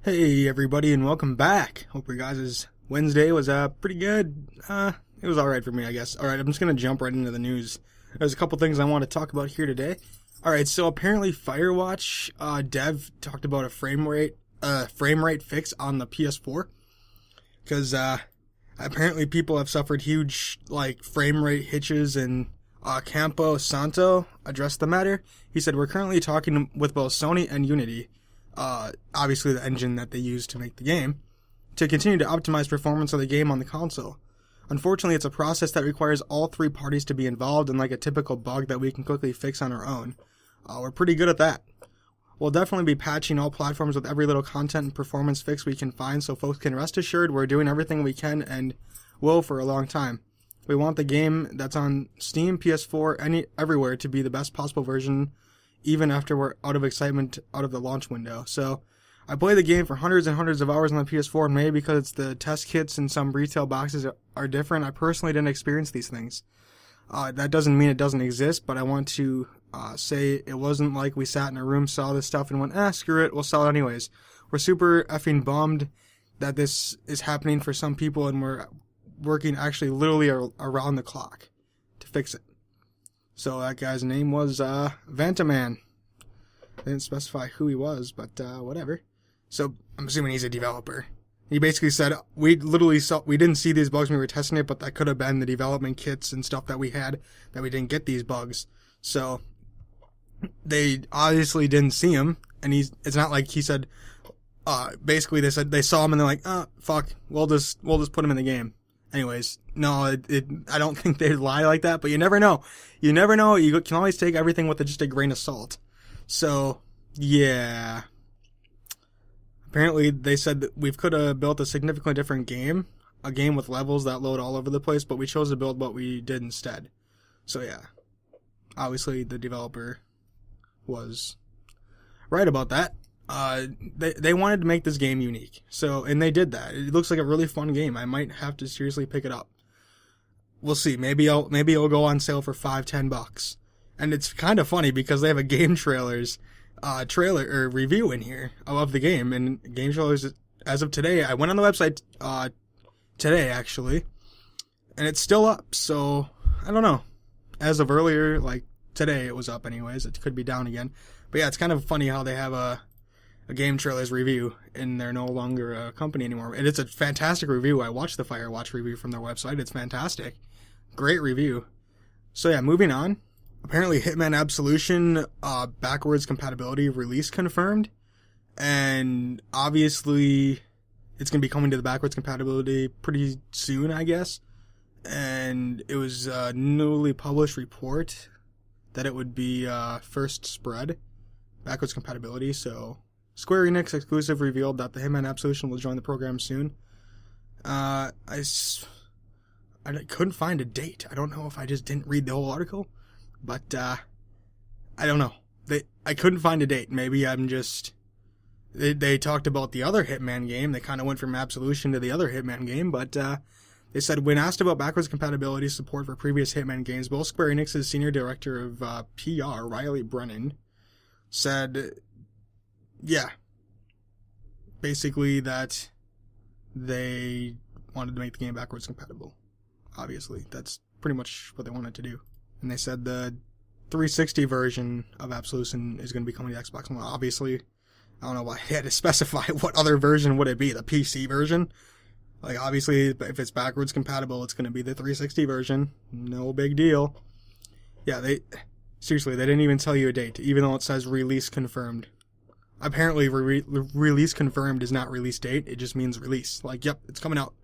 Hey everybody and welcome back. Hope your guys' Wednesday was pretty good. It was alright for me, I guess. Alright, I'm just gonna jump right into the news. There's a couple things I want to talk about here today. Alright, so apparently Firewatch dev talked about a frame rate fix on the PS4. Because apparently people have suffered huge frame rate hitches, and Campo Santo addressed the matter. He said, "We're currently talking with both Sony and Unity, obviously the engine that they use to make the game, to continue to optimize performance of the game on the console. Unfortunately, it's a process that requires all three parties to be involved, and like a typical bug that we can quickly fix on our own. We're pretty good at that. We'll definitely be patching all platforms with every little content and performance fix we can find, so folks can rest assured we're doing everything we can and will for a long time. We want the game that's on Steam, PS4, everywhere to be the best possible version, even after we're out of excitement out of the launch window." So I played the game for hundreds and hundreds of hours on the PS4, and maybe because it's the test kits and some retail boxes are different, I personally didn't experience these things. That doesn't mean it doesn't exist, but I want to say it wasn't like we sat in a room, saw this stuff, and went, screw it, we'll sell it anyways. We're super effing bummed that this is happening for some people, and we're working actually literally around the clock to fix it. So that guy's name was Vantaman. They didn't specify who he was, but whatever. So I'm assuming he's a developer. He basically said, we didn't see these bugs when we were testing it, but that could have been the development kits and stuff that we had that we didn't get these bugs. So they obviously didn't see him, and it's not like he said, basically they said they saw him and they're like, fuck, we'll just put him in the game. Anyways, no, I don't think they'd lie like that, but you never know. You never know. You can always take everything with just a grain of salt. So, yeah. Apparently, they said that we could have built a significantly different game, a game with levels that load all over the place, but we chose to build what we did instead. So, yeah. Obviously, the developer was right about that. They wanted to make this game unique. So, and they did that. It looks like a really fun game. I might have to seriously pick it up. We'll see. Maybe it'll go on sale for $5-10. And it's kind of funny because they have a game trailer review in here of the game, and game trailers as of today. I went on the website today actually, and it's still up. So I don't know. As of earlier, like today, it was up anyways. It could be down again. But yeah, it's kind of funny how they have a game trailers review, and they're no longer a company anymore. And it's a fantastic review. I watched the Firewatch review from their website. It's fantastic. Great review. So yeah, moving on. Apparently Hitman Absolution backwards compatibility release confirmed. And obviously it's going to be coming to the backwards compatibility pretty soon, I guess. And it was a newly published report that it would be first spread backwards compatibility. So Square Enix exclusive revealed that the Hitman Absolution will join the program soon. I couldn't find a date. I don't know if I just didn't read the whole article, but I don't know. I couldn't find a date. Maybe I'm just... They talked about the other Hitman game. They kind of went from Absolution to the other Hitman game, but they said when asked about backwards compatibility support for previous Hitman games, both Square Enix's senior director of PR, Riley Brennan, said... Yeah. Basically that they wanted to make the game backwards compatible. Obviously. That's pretty much what they wanted to do. And they said the 360 version of Absolution is going to be coming to Xbox One. Obviously, I don't know why they had to specify what other version would it be. The PC version? Like, obviously, if it's backwards compatible, it's going to be the 360 version. No big deal. Yeah, seriously, they didn't even tell you a date, even though it says release confirmed. Apparently, release confirmed is not release date. It just means release. Like, yep, it's coming out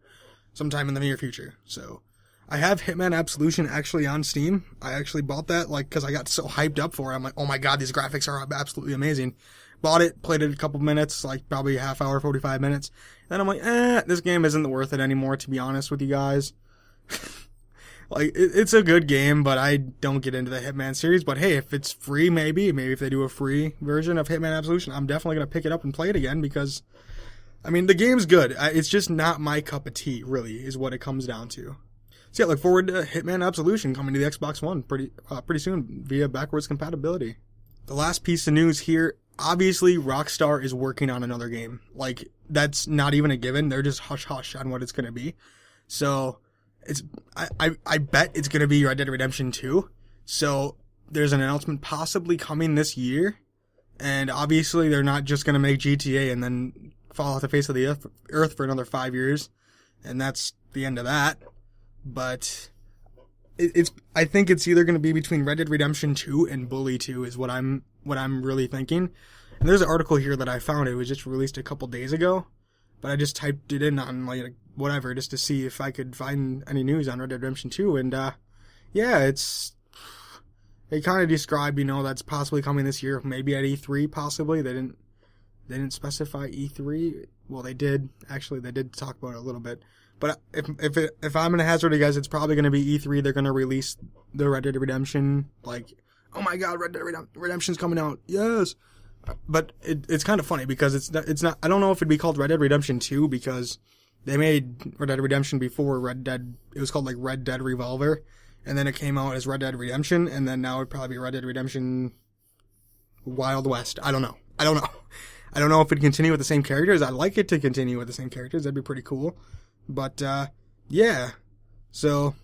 sometime in the near future. So, I have Hitman Absolution actually on Steam. I actually bought that, because I got so hyped up for it. I'm like, oh my god, these graphics are absolutely amazing. Bought it, played it a couple minutes, probably a half hour, 45 minutes. Then I'm like, this game isn't worth it anymore, to be honest with you guys. It's a good game, but I don't get into the Hitman series. But hey, if it's free, maybe if they do a free version of Hitman Absolution, I'm definitely going to pick it up and play it again because, the game's good. It's just not my cup of tea, really, is what it comes down to. So yeah, look forward to Hitman Absolution coming to the Xbox One pretty soon via backwards compatibility. The last piece of news here obviously Rockstar is working on another game. Like, that's not even a given. They're just hush-hush on what it's going to be. So, I bet it's going to be Red Dead Redemption 2. So, there's an announcement possibly coming this year. And obviously, they're not just going to make GTA and then fall off the face of the earth for another 5 years. And that's the end of that. But I think it's either going to be between Red Dead Redemption 2 and Bully 2 is what I'm really thinking. And there's an article here that I found. It was just released a couple days ago, but I just typed it in on like whatever just to see if I could find any news on Red Dead Redemption 2. And yeah, they kind of describe, that's possibly coming this year, maybe at E3 possibly. They didn't specify E3. Well, they did. Actually, they did talk about it a little bit. But if I'm gonna hazard a guess, it's probably gonna be E3. They're gonna release the Red Dead Redemption. Like, oh my God, Red Dead Redemption's coming out. Yes. But it's kind of funny because it's not. I don't know if it'd be called Red Dead Redemption 2 because they made Red Dead Redemption before Red Dead. It was called like Red Dead Revolver, and then it came out as Red Dead Redemption, and then now it'd probably be Red Dead Redemption Wild West. I don't know. I don't know if it'd continue with the same characters. I'd like it to continue with the same characters. That'd be pretty cool. But, yeah. So,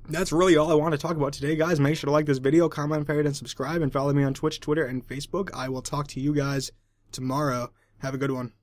that's really all I want to talk about today, guys. Make sure to like this video, comment, favorite, and subscribe, and follow me on Twitch, Twitter, and Facebook. I will talk to you guys tomorrow. Have a good one.